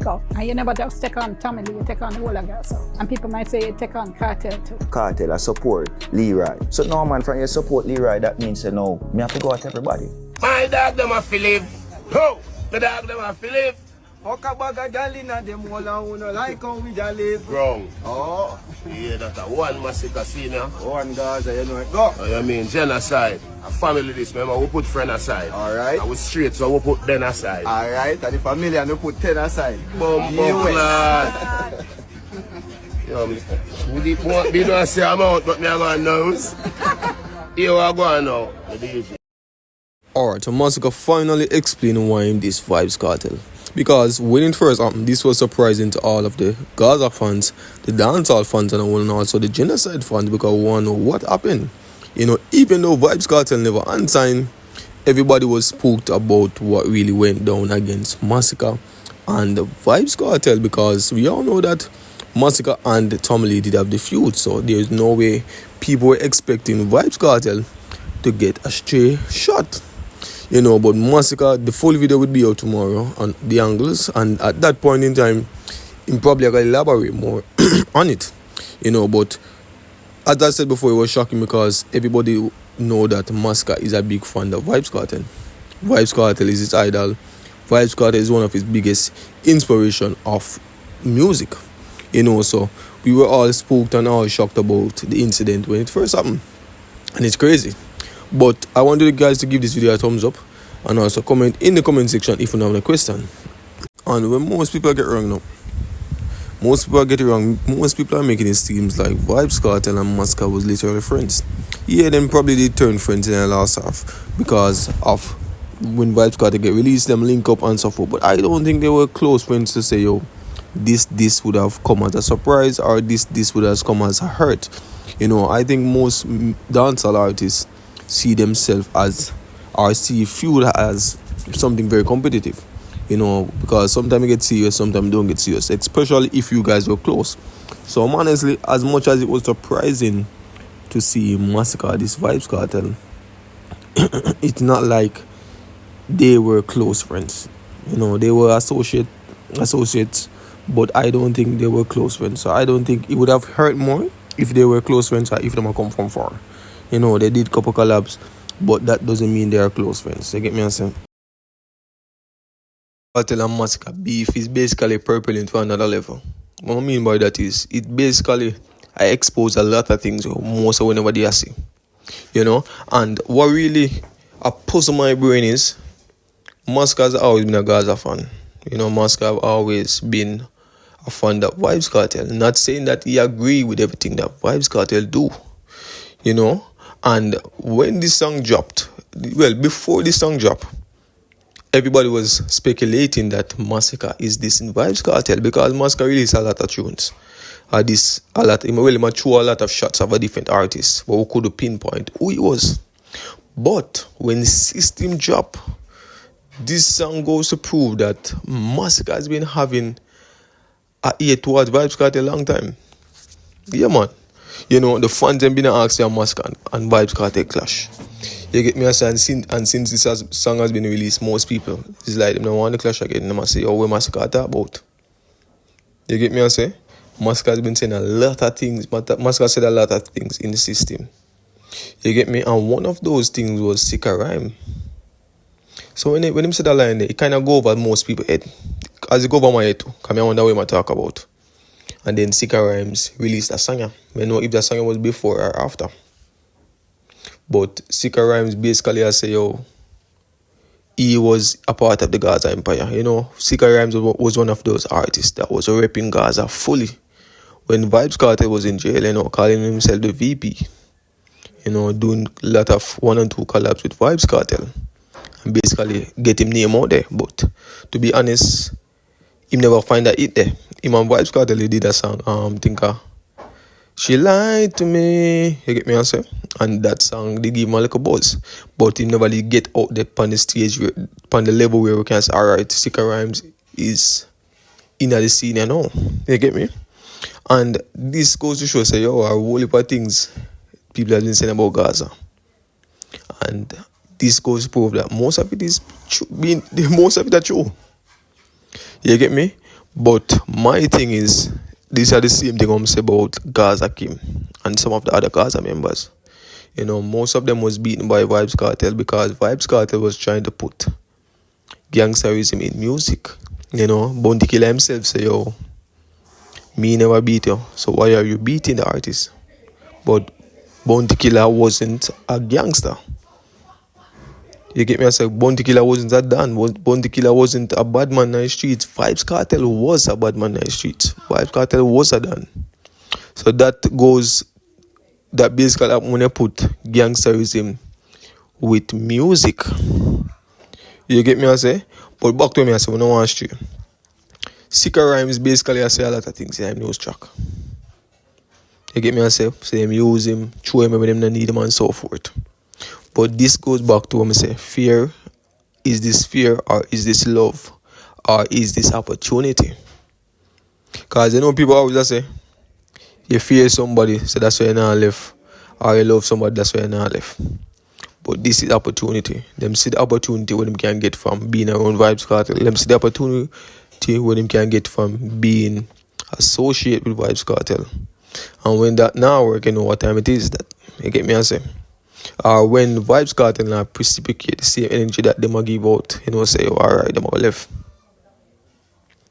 go. And you never just take on Tommy Lee, you take on the whole of Gaza. And people might say you take on Kartel too. Cartel, I support Leroy. So no man, from you support Leroy, that means you know, me have to go at everybody. My dog them have to live. Oh, the dog them have to live. Fuck a bag of gal in them wall and who no like how we gal live. Wrong. Oh. Yeah, that's a one Masicka senior. One Gaza, you know it. Go. Oh, you mean genocide? A family this, remember, we put friend aside. Alright. And we straight, so we put them aside. Alright, and the family and we put 10 aside. Bum, class. Yo, we don't say amount, but me I got nose. Here I go now. Alright, so Masicka finally explained why him this Vybz Cartel. Because when it first happened, this was surprising to all of the Gaza fans, the dancehall fans, and also the genocide fans, because we want to know what happened. You know, even though Vybz Cartel never unsigned, everybody was spooked about what really went down against Masicka and the Vybz Cartel, because we all know that Masicka and Tommy Lee did have the feud, so there's no way people were expecting Vybz Cartel to get a stray shot. You know, but Masicka, the full video would be out tomorrow on the angles, and at that point in time, he probably going to elaborate more on it. You know, but as I said before, it was shocking because everybody know that Masicka is a big fan of Vybz Cartel. Vybz Cartel is his idol. Vybz Cartel is one of his biggest inspiration of music. You know, so we were all spooked and all shocked about the incident when it first happened, and it's crazy. But I want you guys to give this video a thumbs up and also comment in the comment section if you have a question. And when most people get wrong now, most people get it wrong. Most people are making it seem like Vybz Cartel and Masicka was literally friends. Yeah, them probably did turn friends in the last half because of when Vybz Cartel get released, them link up and so forth. But I don't think they were close friends to say, yo, this would have come as a surprise or this would have come as a hurt. You know, I think most dancehall artists see themselves as, or see feud as something very competitive, you know, because sometimes you get serious, sometimes you don't get serious, especially if you guys were close. So honestly, as much as it was surprising to see Masicka, this Vybz Cartel, it's not like they were close friends. You know, they were associates, but I don't think they were close friends. So I don't think it would have hurt more if they were close friends or if they come from far. You know, they did couple collabs, but that doesn't mean they are close friends. You get me saying? Cartel and Masicka beef is basically propelling to another level. What I mean by that is, it basically I expose a lot of things most of whenever they see. You know, and what really puzzle my brain is, Masicka has always been a Gaza fan. You know, Masicka have always been a fan of Vybz Cartel. Not saying that he agree with everything that Vybz Cartel do. You know, and when this song dropped, well, before this song dropped, everybody was speculating that Masicka is this in Vybz Cartel because Masicka released a lot of tunes. A lot of shots of a different artists, but we could pinpoint who he was. But when System dropped, this song goes to prove that Masicka has been having a ear towards Vybz Cartel a long time. Yeah, man. You know, the fans have been asking Masicka and Vybz Cartel clash. You get me? And since this song has been released, most people, it's like, they don't want to clash again. They must say, oh, where Masicka talk about? You get me? I say? Masicka has been saying a lot of things. Masicka said a lot of things in the system. You get me? And one of those things was sick a rhyme. So when him said that line there, it kind of go over most people's head. As it go over my head too. Because I wonder what I talk about. And then Sika Rhymes released a song. I don't know if that song was before or after. But Sika Rhymes basically I say, yo, he was a part of the Gaza Empire. You know, Sika Rhymes was one of those artists that was repping Gaza fully. When Vybz Cartel was in jail, you know, calling himself the VP. You know, doing a lot of 1 and 2 collabs with Vybz Cartel. And basically get him name out there. But to be honest, he never find that hit there. Him and Vybz Cartel did a song, She Lied to Me, you get me answer? And that song, they give him a little buzz. But he never did get out there on the stage, on the level where we can say, alright, Sika Rhymes is in the scene, you know? You get me? And this goes to show, say, yo, a whole heap of things people have been saying about Gaza. And this goes to prove that most of it is true. Most of it are true. You get me? But my thing is, these are the same thing I'm saying about Gaza Kim and some of the other Gaza members. You know, most of them was beaten by Vybz Cartel because Vybz Cartel was trying to put gangsterism in music. You know, Bounty Killer himself say, yo, me never beat you, so why are you beating the artist? But Bounty Killer wasn't a gangster. You get me? I said Bounty Killer wasn't a Dan. Bounty Killer wasn't a bad man in the streets. Vybz Cartel was a bad man in the streets. Vybz Cartel was a Dan. So that basically when you put gangsterism with music. You get me? I say? But back to me, I say, we don't want to Sicka Rhymes basically I say a lot of things in news track. You get me? I say him use him, show him when them need him and so forth. But this goes back to what I say, fear. Is this fear or is this love? Or is this opportunity? Because you know people always say, you fear somebody, so that's why you're not left. Or you love somebody, that's why you're not left. But this is opportunity. Them see the opportunity what them can get from being around Vybz Cartel. Them see the opportunity what them can get from being associated with Vybz Cartel. And when that now work, you know what time it is that. You get me? I say. When Vybz Cartel now precipitate the same energy that them a give out, you know, say, oh, alright, them are left.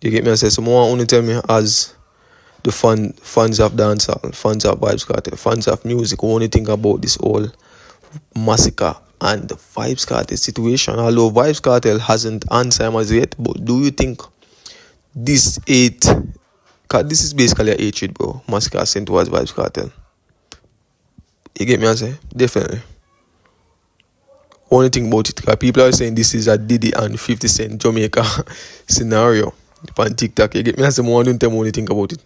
You get me? I say, someone only tell me as the fans of dancehall, fans of Vybz Cartel, fans of music, who only think about this whole Massacre and the Vybz Cartel situation. Although Vybz Cartel hasn't answered as yet, but do you think this is basically a hatred, bro, Massacre sent towards Vybz Cartel? You get me? I say? Definitely. Only thing about it, because people are saying this is a Diddy and 50 Cent Jamaica scenario on TikTok. You get me? I say, more don't tell me only think about it.